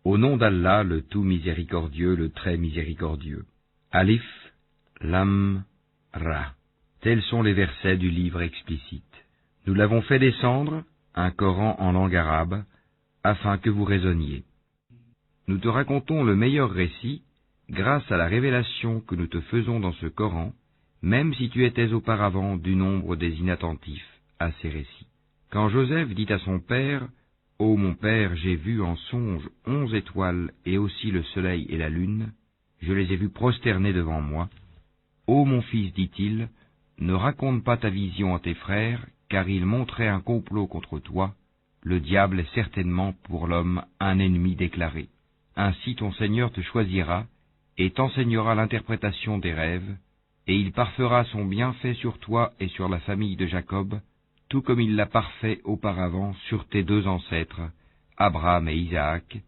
Au nom d'Allah, le tout miséricordieux, le très miséricordieux. Alif, Lam, Ra. Tels sont les versets du livre explicite. Nous l'avons fait descendre, un Coran en langue arabe, afin que vous raisonniez. Nous te racontons le meilleur récit, grâce à la révélation que nous te faisons dans ce Coran, même si tu étais auparavant du nombre des inattentifs à ces récits. Quand Joseph dit à son père, « Ô mon père, j'ai vu en songe 11 étoiles et aussi le soleil et la lune, je les ai vus prosternés devant moi. Ô mon fils, dit-il, ne raconte pas ta vision à tes frères, car ils montraient un complot contre toi. Le diable est certainement pour l'homme un ennemi déclaré. Ainsi ton Seigneur te choisira et t'enseignera l'interprétation des rêves, et il parfera son bienfait sur toi et sur la famille de Jacob, tout comme il l'a parfait auparavant sur tes deux ancêtres, Abraham et Isaac,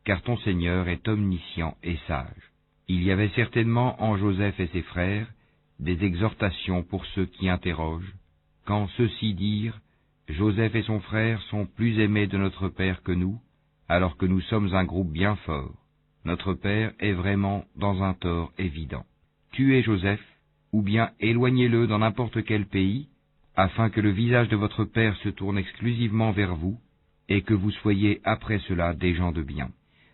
car ton Seigneur est omniscient et sage. Il y avait certainement en Joseph et ses frères des exhortations pour ceux qui interrogent, quand ceux-ci dirent « Joseph et son frère sont plus aimés de notre Père que nous, alors que nous sommes un groupe bien fort. Notre Père est vraiment dans un tort évident. Tuez Joseph, ou bien éloignez-le dans n'importe quel pays, afin que le visage de votre Père se tourne exclusivement vers vous, et que vous soyez après cela des gens de bien. »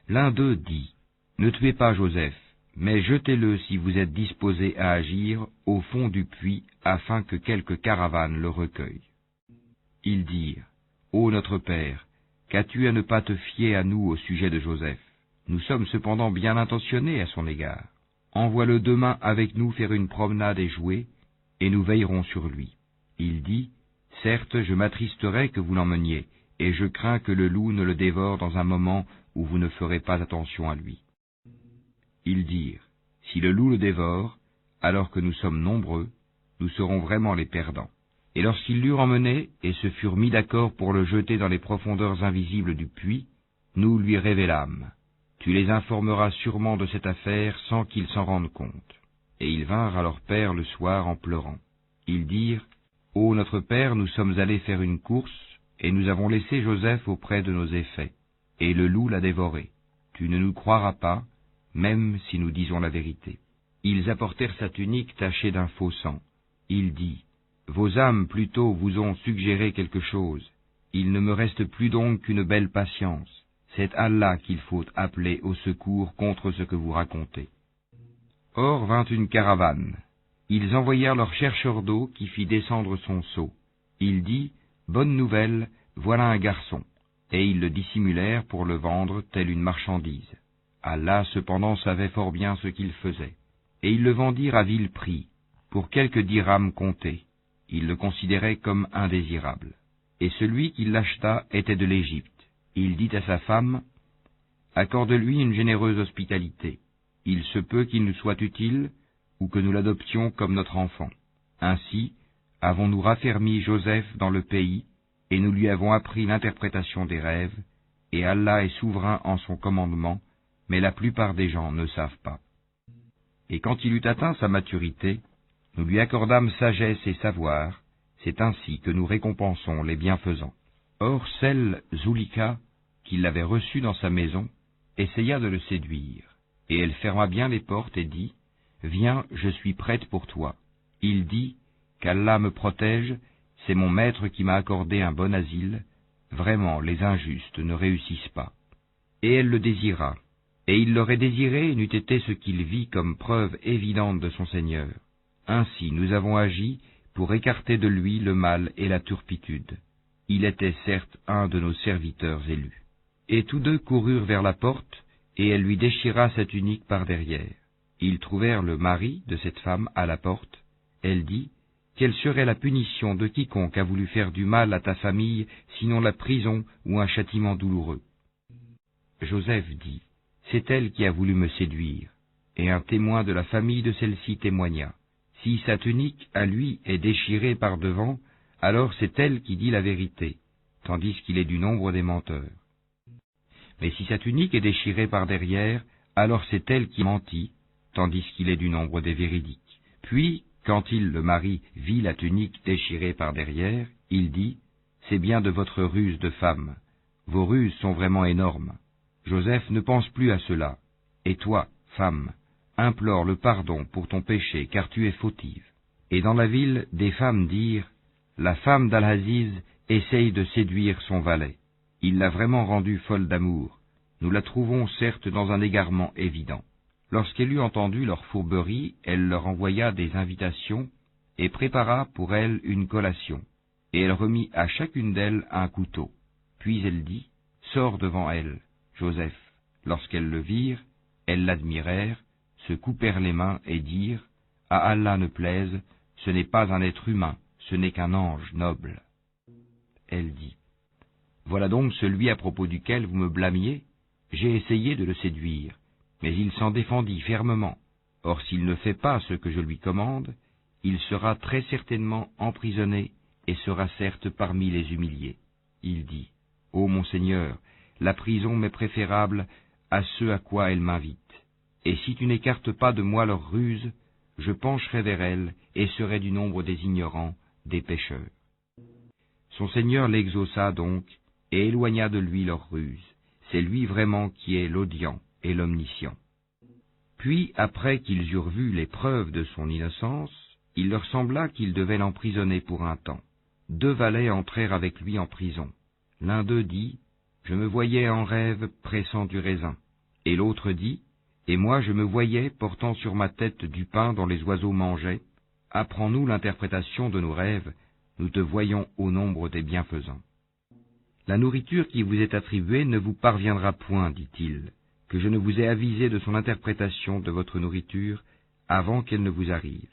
L'un d'eux dit « Ne tuez pas Joseph, mais jetez-le si vous êtes disposés à agir au fond du puits, afin que quelque caravane le recueille. » Ils dirent « Ô notre Père, qu'as-tu à ne pas te fier à nous au sujet de Joseph? Nous sommes cependant bien intentionnés à son égard. Envoie-le demain avec nous faire une promenade et jouer, et nous veillerons sur lui. » Il dit « Certes, je m'attristerai que vous l'emmeniez, et je crains que le loup ne le dévore dans un moment où vous ne ferez pas attention à lui. » Ils dirent « Si le loup le dévore, alors que nous sommes nombreux, nous serons vraiment les perdants. » Et lorsqu'ils l'eurent emmené et se furent mis d'accord pour le jeter dans les profondeurs invisibles du puits, nous lui révélâmes. Tu les informeras sûrement de cette affaire sans qu'ils s'en rendent compte. Et ils vinrent à leur père le soir en pleurant. Ils dirent, « Ô notre père, nous sommes allés faire une course, et nous avons laissé Joseph auprès de nos effets, et le loup l'a dévoré. Tu ne nous croiras pas, même si nous disons la vérité. » Ils apportèrent sa tunique tachée d'un faux sang. Il dit, « Vos âmes plutôt vous ont suggéré quelque chose. Il ne me reste plus donc qu'une belle patience. C'est Allah qu'il faut appeler au secours contre ce que vous racontez. » Or vint une caravane. Ils envoyèrent leur chercheur d'eau qui fit descendre son seau. Il dit, « Bonne nouvelle, voilà un garçon. » Et ils le dissimulèrent pour le vendre telle une marchandise. Allah cependant savait fort bien ce qu'il faisait. Et ils le vendirent à vil prix, pour quelques dirhams comptés. Il le considérait comme indésirable. Et celui qui l'acheta était de l'Égypte. Il dit à sa femme, « Accorde-lui une généreuse hospitalité. Il se peut qu'il nous soit utile, ou que nous l'adoptions comme notre enfant. Ainsi, avons-nous raffermi Joseph dans le pays, et nous lui avons appris l'interprétation des rêves, et Allah est souverain en son commandement, mais la plupart des gens ne savent pas. Et quand il eut atteint sa maturité, nous lui accordâmes sagesse et savoir, c'est ainsi que nous récompensons les bienfaisants. » Or celle, Zulika, qui l'avait reçu dans sa maison, essaya de le séduire, et elle ferma bien les portes et dit, « Viens, je suis prête pour toi. » Il dit, « Qu'Allah me protège, c'est mon maître qui m'a accordé un bon asile, vraiment les injustes ne réussissent pas. » Et elle le désira, et il l'aurait désiré n'eût été ce qu'il vit comme preuve évidente de son Seigneur. Ainsi nous avons agi pour écarter de lui le mal et la turpitude. Il était certes un de nos serviteurs élus. Et tous deux coururent vers la porte, et elle lui déchira sa tunique par derrière. Ils trouvèrent le mari de cette femme à la porte. Elle dit, « Quelle serait la punition de quiconque a voulu faire du mal à ta famille, sinon la prison ou un châtiment douloureux ?» Joseph dit, « C'est elle qui a voulu me séduire. » Et un témoin de la famille de celle-ci témoigna, « Si sa tunique à lui est déchirée par devant, alors c'est elle qui dit la vérité, tandis qu'il est du nombre des menteurs. Mais si sa tunique est déchirée par derrière, alors c'est elle qui mentit, tandis qu'il est du nombre des véridiques. » Puis, quand il, le mari, vit la tunique déchirée par derrière, il dit, « C'est bien de votre ruse de femme. Vos ruses sont vraiment énormes. » Joseph ne pense plus à cela, et toi, femme, implore le pardon pour ton péché, car tu es fautive. Et dans la ville, des femmes dirent, la femme d'Al-Aziz essaye de séduire son valet. Il l'a vraiment rendue folle d'amour. Nous la trouvons certes dans un égarement évident. Lorsqu'elle eut entendu leur fourberie, elle leur envoya des invitations et prépara pour elles une collation. Et elle remit à chacune d'elles un couteau. Puis elle dit, sors devant elle, Joseph. Lorsqu'elles le virent, elles l'admirèrent, se coupèrent les mains et dirent, à Allah ne plaise, ce n'est pas un être humain, ce n'est qu'un ange noble. Elle dit, voilà donc celui à propos duquel vous me blâmiez. J'ai essayé de le séduire, mais il s'en défendit fermement. Or s'il ne fait pas ce que je lui commande, il sera très certainement emprisonné et sera certes parmi les humiliés. Il dit, ô mon Seigneur, la prison m'est préférable à ce à quoi elle m'invite. Et si tu n'écartes pas de moi leurs ruses, je pencherai vers elles et serai du nombre des ignorants, des pécheurs. Son Seigneur l'exauça donc et éloigna de lui leurs ruses. C'est lui vraiment qui est l'audient et l'omniscient. Puis, après qu'ils eurent vu les preuves de son innocence, il leur sembla qu'ils devaient l'emprisonner pour un temps. 2 valets entrèrent avec lui en prison. L'un d'eux dit, « Je me voyais en rêve pressant du raisin. » Et l'autre dit, « Et moi je me voyais portant sur ma tête du pain dont les oiseaux mangeaient. Apprends-nous l'interprétation de nos rêves, nous te voyons au nombre des bienfaisants. » La nourriture qui vous est attribuée ne vous parviendra point, dit-il, que je ne vous ai avisé de son interprétation de votre nourriture avant qu'elle ne vous arrive.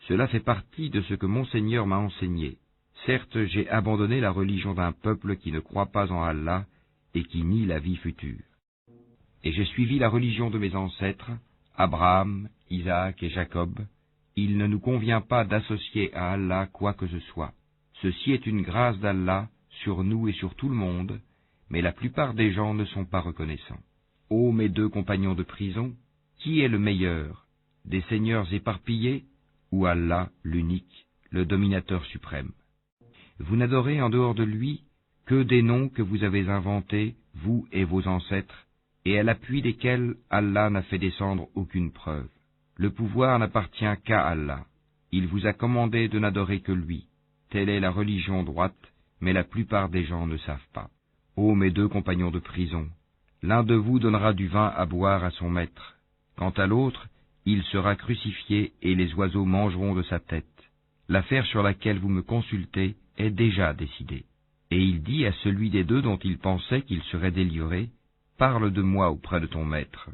Cela fait partie de ce que mon Seigneur m'a enseigné. Certes, j'ai abandonné la religion d'un peuple qui ne croit pas en Allah et qui nie la vie future. Et j'ai suivi la religion de mes ancêtres, Abraham, Isaac et Jacob. Il ne nous convient pas d'associer à Allah quoi que ce soit. Ceci est une grâce d'Allah sur nous et sur tout le monde, mais la plupart des gens ne sont pas reconnaissants. Ô mes 2 compagnons de prison, qui est le meilleur, des seigneurs éparpillés ou Allah, l'unique, le dominateur suprême? Vous n'adorez en dehors de lui que des noms que vous avez inventés, vous et vos ancêtres, et à l'appui desquels Allah n'a fait descendre aucune preuve. Le pouvoir n'appartient qu'à Allah. Il vous a commandé de n'adorer que lui. Telle est la religion droite, mais la plupart des gens ne savent pas. Ô mes 2 compagnons de prison, l'un de vous donnera du vin à boire à son maître. Quant à l'autre, il sera crucifié et les oiseaux mangeront de sa tête. L'affaire sur laquelle vous me consultez est déjà décidée. Et il dit à celui des 2 dont il pensait qu'il serait délivré, « Parle de moi auprès de ton maître. »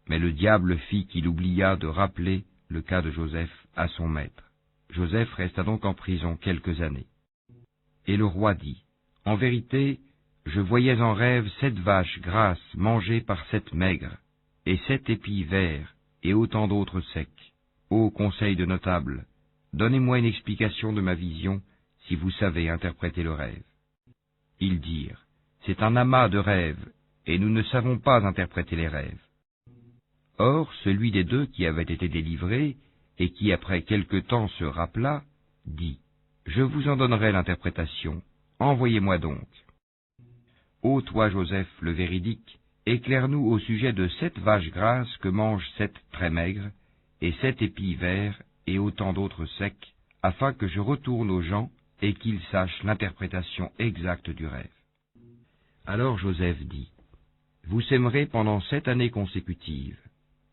Mais le diable fit qu'il oublia de rappeler le cas de Joseph à son maître. Joseph resta donc en prison quelques années. Et le roi dit, « En vérité, je voyais en rêve 7 vaches grasses mangées par 7 maigres, et 7 épis verts, et autant d'autres secs. Ô conseil de notables, donnez-moi une explication de ma vision, si vous savez interpréter le rêve. » Ils dirent, « C'est un amas de rêves, et nous ne savons pas interpréter les rêves. » Or, celui des 2 qui avait été délivré, et qui après quelque temps se rappela, dit, « Je vous en donnerai l'interprétation, envoyez-moi donc. » Ô toi, Joseph, le véridique, éclaire-nous au sujet de 7 vaches grasses que mangent 7 très maigres, et 7 épis verts, et autant d'autres secs, afin que je retourne aux gens et qu'ils sachent l'interprétation exacte du rêve. Alors Joseph dit, « Vous sèmerez pendant 7 années consécutives.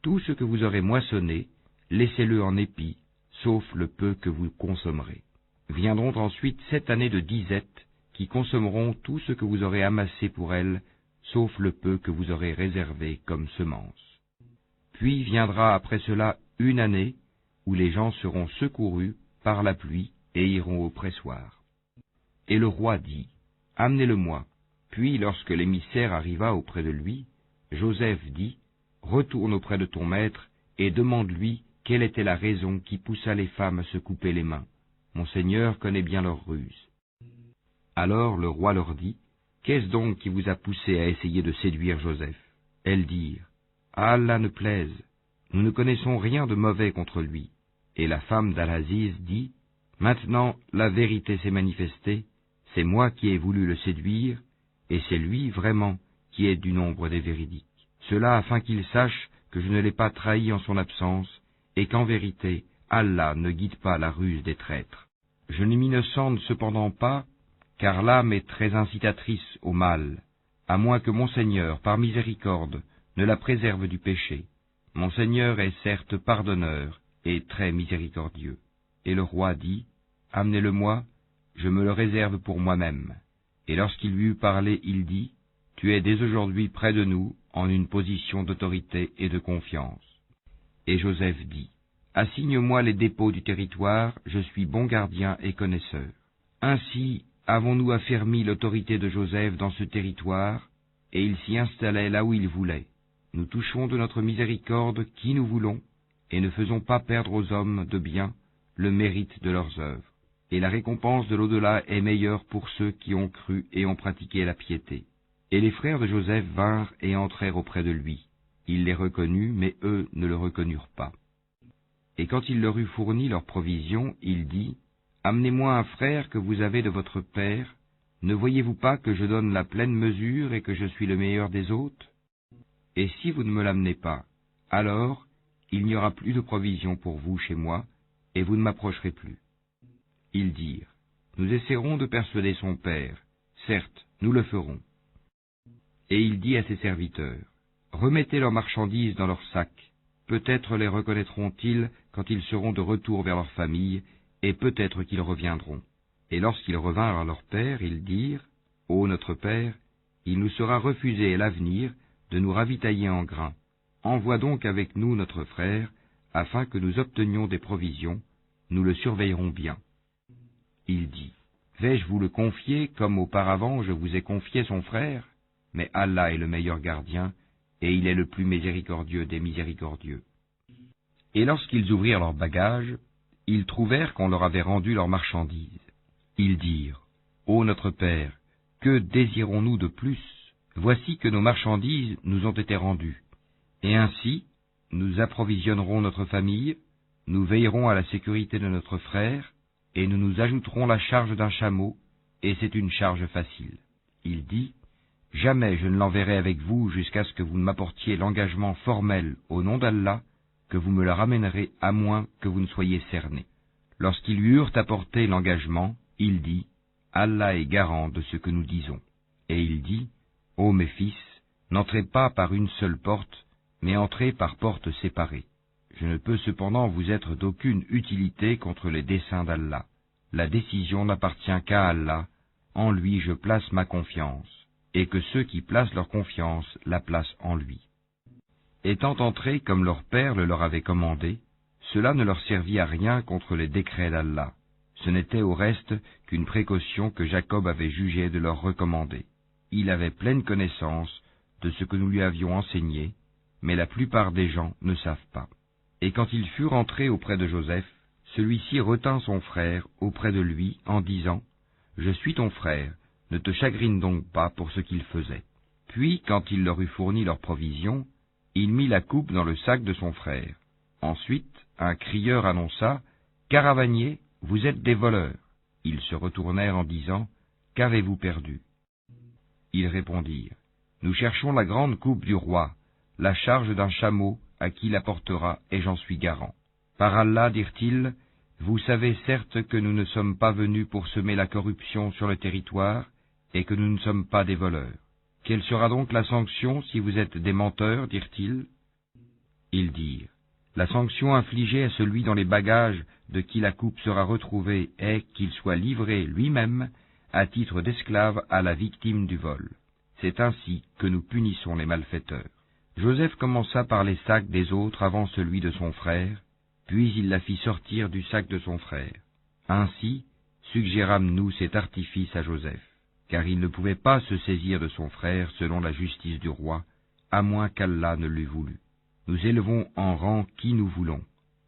Tout ce que vous aurez moissonné, laissez-le en épis, sauf le peu que vous consommerez. Viendront ensuite 7 années de disette, qui consommeront tout ce que vous aurez amassé pour elles, sauf le peu que vous aurez réservé comme semence. Puis viendra après cela 1 année, où les gens seront secourus par la pluie et iront au pressoir. » Et le roi dit, « Amenez-le-moi. » Puis, lorsque l'émissaire arriva auprès de lui, Joseph dit, « Retourne auprès de ton maître et demande-lui quelle était la raison qui poussa les femmes à se couper les mains. Mon Seigneur connaît bien leurs ruses. » Alors le roi leur dit, « Qu'est-ce donc qui vous a poussé à essayer de séduire Joseph ?» Elles dirent, « À Allah ne plaise, nous ne connaissons rien de mauvais contre lui. » Et la femme d'Al-Aziz dit, « Maintenant la vérité s'est manifestée, c'est moi qui ai voulu le séduire, et c'est lui vraiment qui est du nombre des véridiques. » cela afin qu'il sache que je ne l'ai pas trahi en son absence, et qu'en vérité, Allah ne guide pas la ruse des traîtres. Je ne m'innocente cependant pas, car l'âme est très incitatrice au mal, à moins que mon Seigneur, par miséricorde, ne la préserve du péché. Mon Seigneur est certes pardonneur et très miséricordieux. Et le roi dit, Amenez-le-moi, je me le réserve pour moi-même. Et lorsqu'il lui eut parlé, il dit, Tu es dès aujourd'hui près de nous, en une position d'autorité et de confiance. Et Joseph dit, Assigne-moi les dépôts du territoire, je suis bon gardien et connaisseur. Ainsi avons-nous affermi l'autorité de Joseph dans ce territoire, et il s'y installait là où il voulait. Nous touchons de notre miséricorde qui nous voulons, et ne faisons pas perdre aux hommes de bien le mérite de leurs œuvres. Et la récompense de l'au-delà est meilleure pour ceux qui ont cru et ont pratiqué la piété. Et les frères de Joseph vinrent et entrèrent auprès de lui. Il les reconnut, mais eux ne le reconnurent pas. Et quand il leur eut fourni leurs provisions, il dit, Amenez-moi un frère que vous avez de votre père. Ne voyez-vous pas que je donne la pleine mesure et que je suis le meilleur des hôtes? Et si vous ne me l'amenez pas, alors il n'y aura plus de provisions pour vous chez moi, et vous ne m'approcherez plus. Ils dirent, Nous essaierons de persuader son père. Certes, nous le ferons. Et il dit à ses serviteurs, Remettez leurs marchandises dans leurs sacs. Peut-être les reconnaîtront-ils quand ils seront de retour vers leur famille, et peut-être qu'ils reviendront. Et lorsqu'ils revinrent à leur père, ils dirent, Ô notre père, il nous sera refusé à l'avenir de nous ravitailler en grains. Envoie donc avec nous notre frère, afin que nous obtenions des provisions, nous le surveillerons bien. Il dit, Vais-je vous le confier comme auparavant je vous ai confié son frère? Mais Allah est le meilleur gardien, et il est le plus miséricordieux des miséricordieux. Et lorsqu'ils ouvrirent leurs bagages, ils trouvèrent qu'on leur avait rendu leurs marchandises. Ils dirent, Ô notre Père, que désirons-nous de plus? Voici que nos marchandises nous ont été rendues. Et ainsi, nous approvisionnerons notre famille, nous veillerons à la sécurité de notre frère, et nous nous ajouterons la charge d'un chameau, et c'est une charge facile. Il dit, Jamais je ne l'enverrai avec vous jusqu'à ce que vous ne m'apportiez l'engagement formel au nom d'Allah, que vous me le ramènerez à moins que vous ne soyez cerné. Lorsqu'ils lui eurent apporté l'engagement, il dit, Allah est garant de ce que nous disons. Et il dit, Ô mes fils, n'entrez pas par une seule porte, mais entrez par portes séparées. Je ne peux cependant vous être d'aucune utilité contre les desseins d'Allah. La décision n'appartient qu'à Allah, en lui je place ma confiance, et que ceux qui placent leur confiance la placent en lui. Étant entrés comme leur père le leur avait commandé, cela ne leur servit à rien contre les décrets d'Allah. Ce n'était au reste qu'une précaution que Jacob avait jugé de leur recommander. Il avait pleine connaissance de ce que nous lui avions enseigné, mais la plupart des gens ne savent pas. Et quand ils furent entrés auprès de Joseph, celui-ci retint son frère auprès de lui en disant, « Je suis ton frère, ne te chagrine donc pas pour ce qu'il faisait. » Puis, quand il leur eut fourni leurs provisions, il mit la coupe dans le sac de son frère. Ensuite, un crieur annonça, « Caravaniers, vous êtes des voleurs. » Ils se retournèrent en disant, « Qu'avez-vous perdu ?» Ils répondirent, « Nous cherchons la grande coupe du roi, la charge d'un chameau à qui la portera, et j'en suis garant. Par Allah, dirent-ils, vous savez certes que nous ne sommes pas venus pour semer la corruption sur le territoire, et que nous ne sommes pas des voleurs. Quelle sera donc la sanction si vous êtes des menteurs, dirent-ils? Ils dirent, la sanction infligée à celui dans les bagages de qui la coupe sera retrouvée est qu'il soit livré lui-même à titre d'esclave à la victime du vol. C'est ainsi que nous punissons les malfaiteurs. Joseph commença par les sacs des autres avant celui de son frère, puis il la fit sortir du sac de son frère. Ainsi suggérâmes-nous cet artifice à Joseph, car il ne pouvait pas se saisir de son frère selon la justice du roi, à moins qu'Allah ne l'eût voulu. Nous élevons en rang qui nous voulons,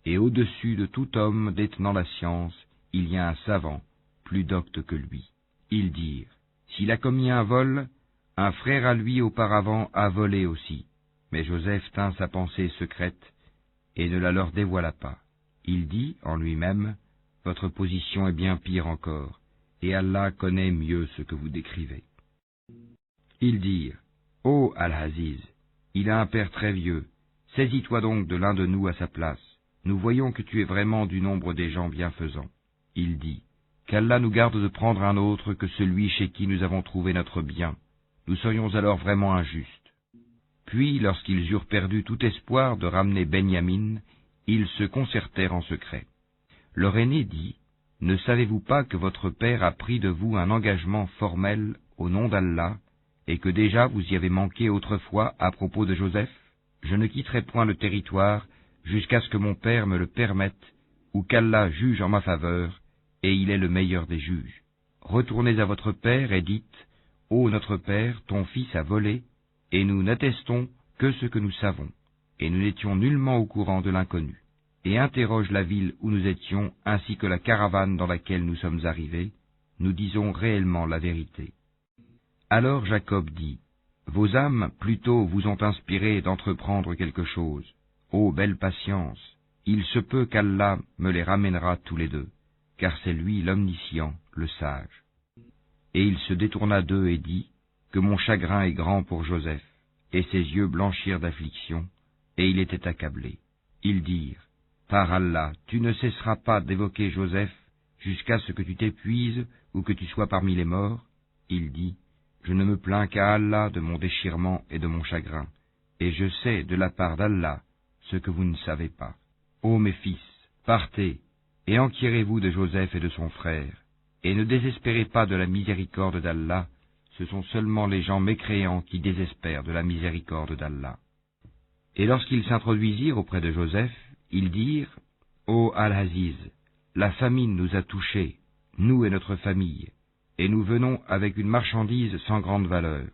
et au-dessus de tout homme détenant la science, il y a un savant, plus docte que lui. Ils dirent, s'il a commis un vol, un frère à lui auparavant a volé aussi. Mais Joseph tint sa pensée secrète et ne la leur dévoila pas. Il dit en lui-même, votre position est bien pire encore, et Allah connaît mieux ce que vous décrivez. Ils dirent, ô Al-Aziz, il a un père très vieux. Saisis-toi donc de l'un de nous à sa place. Nous voyons que tu es vraiment du nombre des gens bienfaisants. Il dit, qu'Allah nous garde de prendre un autre que celui chez qui nous avons trouvé notre bien. Nous serions alors vraiment injustes. Puis, lorsqu'ils eurent perdu tout espoir de ramener Benyamin, ils se concertèrent en secret. Leur aîné dit, ne savez-vous pas que votre père a pris de vous un engagement formel au nom d'Allah, et que déjà vous y avez manqué autrefois à propos de Joseph? Je ne quitterai point le territoire jusqu'à ce que mon père me le permette, ou qu'Allah juge en ma faveur, et il est le meilleur des juges. Retournez à votre père et dites, ô notre père, ton fils a volé, et nous n'attestons que ce que nous savons, et nous n'étions nullement au courant de l'inconnu. Et interroge la ville où nous étions, ainsi que la caravane dans laquelle nous sommes arrivés, nous disons réellement la vérité. Alors Jacob dit, vos âmes plutôt vous ont inspiré d'entreprendre quelque chose. Ô belle patience, il se peut qu'Allah me les ramènera tous les deux, car c'est lui l'omniscient, le sage. Et il se détourna d'eux et dit, que mon chagrin est grand pour Joseph, et ses yeux blanchirent d'affliction, et il était accablé. Ils dirent, par Allah, tu ne cesseras pas d'évoquer Joseph jusqu'à ce que tu t'épuises ou que tu sois parmi les morts. Il dit, je ne me plains qu'à Allah de mon déchirement et de mon chagrin, et je sais de la part d'Allah ce que vous ne savez pas. Ô mes fils, partez, et enquirez-vous de Joseph et de son frère, et ne désespérez pas de la miséricorde d'Allah, ce sont seulement les gens mécréants qui désespèrent de la miséricorde d'Allah. Et lorsqu'ils s'introduisirent auprès de Joseph, ils dirent, ô Al-Aziz, la famine nous a touchés, nous et notre famille, et nous venons avec une marchandise sans grande valeur.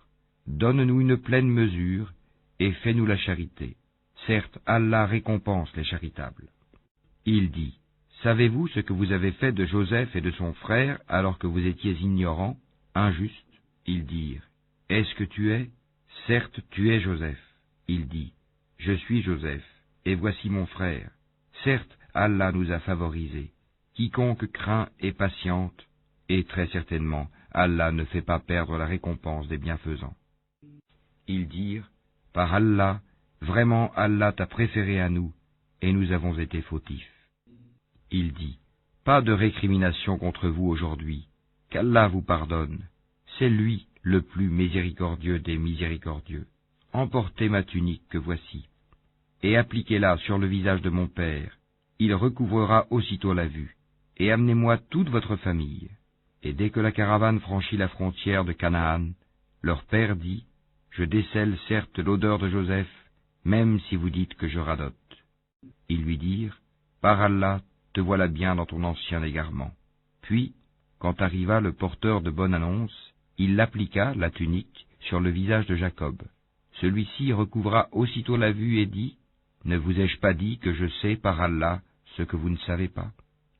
Donne-nous une pleine mesure, et fais-nous la charité. Certes, Allah récompense les charitables. Il dit, savez-vous ce que vous avez fait de Joseph et de son frère alors que vous étiez ignorants, injustes? Ils dirent, est-ce que tu es? Certes, tu es Joseph. Il dit, je suis Joseph, et voici mon frère. Certes, Allah nous a favorisés. Quiconque craint et patiente, et très certainement, Allah ne fait pas perdre la récompense des bienfaisants. Ils dirent, par Allah, vraiment Allah t'a préféré à nous, et nous avons été fautifs. Il dit, pas de récrimination contre vous aujourd'hui, qu'Allah vous pardonne. C'est lui le plus miséricordieux des miséricordieux. Emportez ma tunique que voici, et appliquez-la sur le visage de mon père. Il recouvrera aussitôt la vue, et amenez-moi toute votre famille. Et dès que la caravane franchit la frontière de Canaan, leur père dit, je décèle certes l'odeur de Joseph, même si vous dites que je radote. Ils lui dirent, par Allah, te voilà bien dans ton ancien égarement. Puis, quand arriva le porteur de bonne annonce, il l'appliqua, la tunique, sur le visage de Jacob. Celui-ci recouvra aussitôt la vue et dit, ne vous ai-je pas dit que je sais par Allah ce que vous ne savez pas?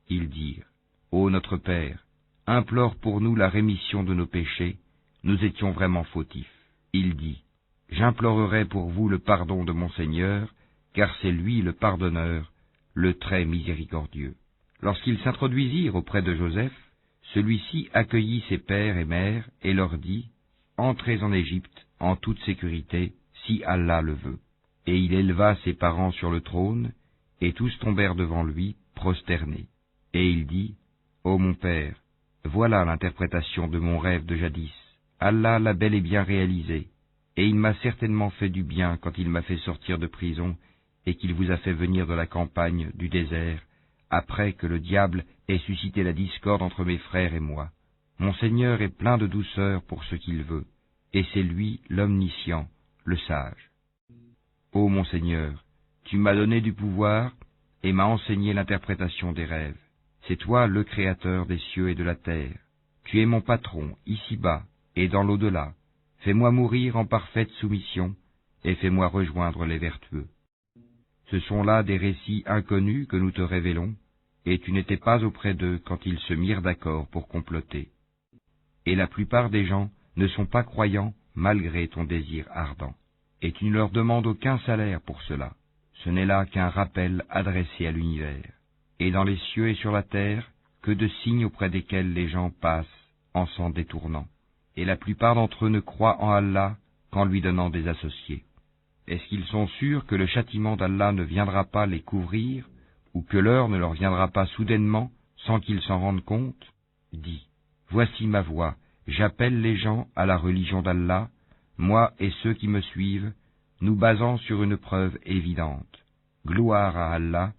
Ils dirent, ô notre Père, implore pour nous la rémission de nos péchés, nous étions vraiment fautifs. Il dit, j'implorerai pour vous le pardon de mon Seigneur, car c'est lui le pardonneur, le très miséricordieux. Lorsqu'ils s'introduisirent auprès de Joseph, celui-ci accueillit ses pères et mères et leur dit, entrez en Égypte en toute sécurité, si Allah le veut. Et il éleva ses parents sur le trône, et tous tombèrent devant lui, prosternés. Et il dit, ô mon père, voilà l'interprétation de mon rêve de jadis. Allah l'a bel et bien réalisé, et il m'a certainement fait du bien quand il m'a fait sortir de prison, et qu'il vous a fait venir de la campagne, du désert, après que le diable ait suscité la discorde entre mes frères et moi. Mon Seigneur est plein de douceur pour ce qu'il veut, et c'est lui l'omniscient, le sage. Ô mon Seigneur, tu m'as donné du pouvoir, et m'as enseigné l'interprétation des rêves. C'est toi le Créateur des cieux et de la terre. Tu es mon patron, ici-bas, et dans l'au-delà. Fais-moi mourir en parfaite soumission, et fais-moi rejoindre les vertueux. Ce sont là des récits inconnus que nous te révélons, et tu n'étais pas auprès d'eux quand ils se mirent d'accord pour comploter. Et la plupart des gens ne sont pas croyants malgré ton désir ardent, et tu ne leur demandes aucun salaire pour cela. Ce n'est là qu'un rappel adressé à l'univers. Et dans les cieux et sur la terre, que de signes auprès desquels les gens passent en s'en détournant. Et la plupart d'entre eux ne croient en Allah qu'en lui donnant des associés. est-ce qu'ils sont sûrs que le châtiment d'Allah ne viendra pas les couvrir, ou que l'heure ne leur viendra pas soudainement, sans qu'ils s'en rendent compte? Dis, voici ma voix, j'appelle les gens à la religion d'Allah, moi et ceux qui me suivent, nous basant sur une preuve évidente. Gloire à Allah,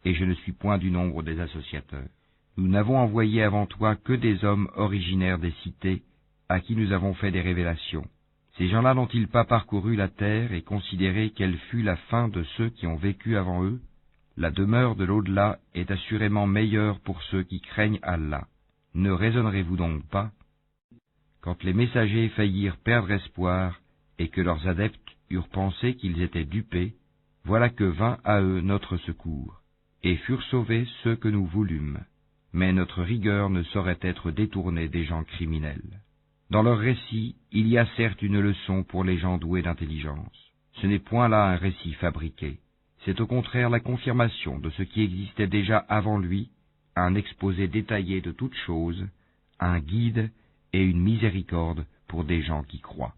et je ne suis point du nombre des associateurs. Nous n'avons envoyé avant toi que des hommes originaires des cités, à qui nous avons fait des révélations. Ces gens-là n'ont-ils pas parcouru la terre et considéré quelle fut la fin de ceux qui ont vécu avant eux? La demeure de l'au-delà est assurément meilleure pour ceux qui craignent Allah. Ne raisonnerez-vous donc pas? Quand les messagers faillirent perdre espoir et que leurs adeptes eurent pensé qu'ils étaient dupés, voilà que vint à eux notre secours, et furent sauvés ceux que nous voulûmes. Mais notre rigueur ne saurait être détournée des gens criminels. Dans leur récit, il y a certes une leçon pour les gens doués d'intelligence. Ce n'est point là un récit fabriqué. C'est au contraire la confirmation de ce qui existait déjà avant lui, un exposé détaillé de toutes choses, un guide et une miséricorde pour des gens qui croient.